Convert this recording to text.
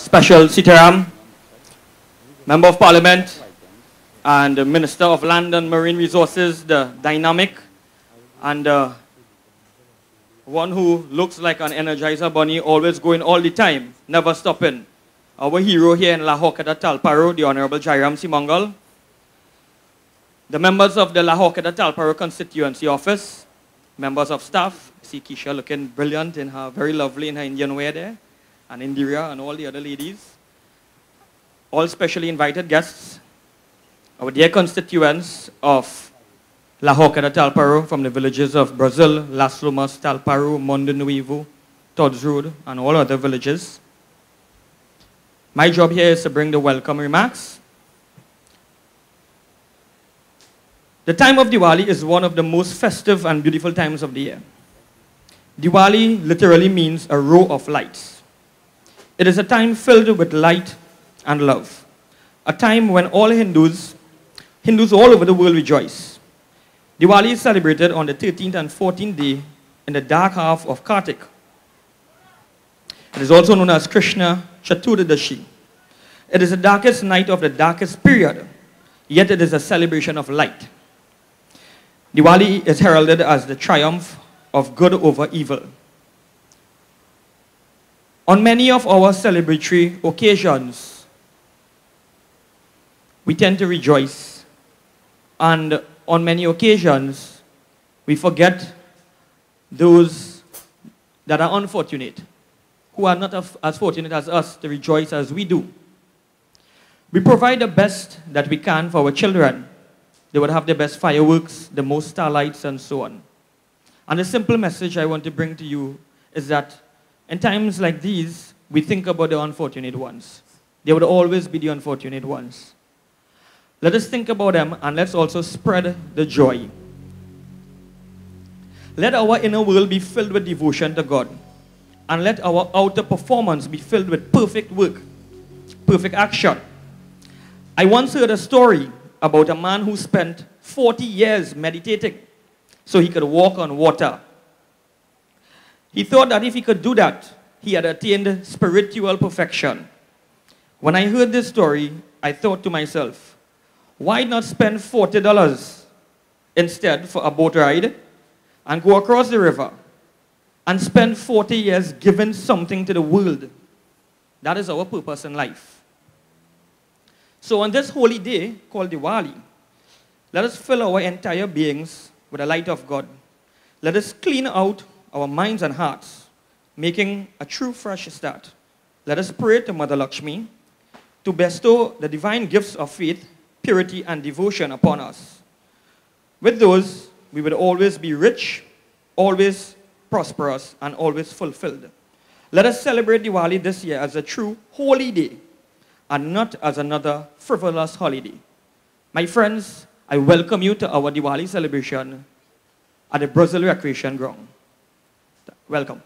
Special Sitaram, Member of Parliament, and the Minister of Land and Marine Resources, the dynamic, and one who looks like an Energizer bunny, always going all the time, never stopping. Our hero here in La Hawkeda Talparo, the Honorable Jairam Simangal. The members of the La Hawkeda Talparo constituency office, members of staff. I see Keisha looking brilliant in her, very lovely in her Indian wear there, and Indira and all the other ladies. All specially invited guests, our dear constituents of La Hawkeda Talparo from the villages of Brazil, Las Lomas, Talparo, Mundo Nuevo, Todd's Road, and all other villages. My job here is to bring the welcome remarks. The time of Diwali is one of the most festive and beautiful times of the year. Diwali literally means a row of lights. It is a time filled with light and love. A time when all Hindus all over the world rejoice. Diwali is celebrated on the 13th and 14th day in the dark half of Kartik. It is also known as Krishna Chaturdashi. It is the darkest night of the darkest period, yet it is a celebration of light. Diwali is heralded as the triumph of good over evil. On many of our celebratory occasions, we tend to rejoice, and on many occasions, we forget those that are unfortunate, who are not as fortunate as us to rejoice as we do. We provide the best that we can for our children. They would have the best fireworks, the most starlights, and so on. And the simple message I want to bring to you is that in times like these, we think about the unfortunate ones. They would always be the unfortunate ones. Let us think about them, and let's also spread the joy. Let our inner world be filled with devotion to God, and let our outer performance be filled with perfect work, perfect action. I once heard a story about a man who spent 40 years meditating so he could walk on water. He thought that if he could do that, he had attained spiritual perfection. When I heard this story, I thought to myself, why not spend $40 instead for a boat ride and go across the river and spend 40 years giving something to the world? That is our purpose in life. So on this holy day called Diwali, let us fill our entire beings with the light of God. Let us clean out our minds and hearts, making a true fresh start. Let us pray to Mother Lakshmi to bestow the divine gifts of faith, purity, and devotion upon us. With those, we will always be rich, always prosperous, and always fulfilled. Let us celebrate Diwali this year as a true holy day, and not as another frivolous holiday. My friends, I welcome you to our Diwali celebration at the Brazil Recreation Ground. Welcome.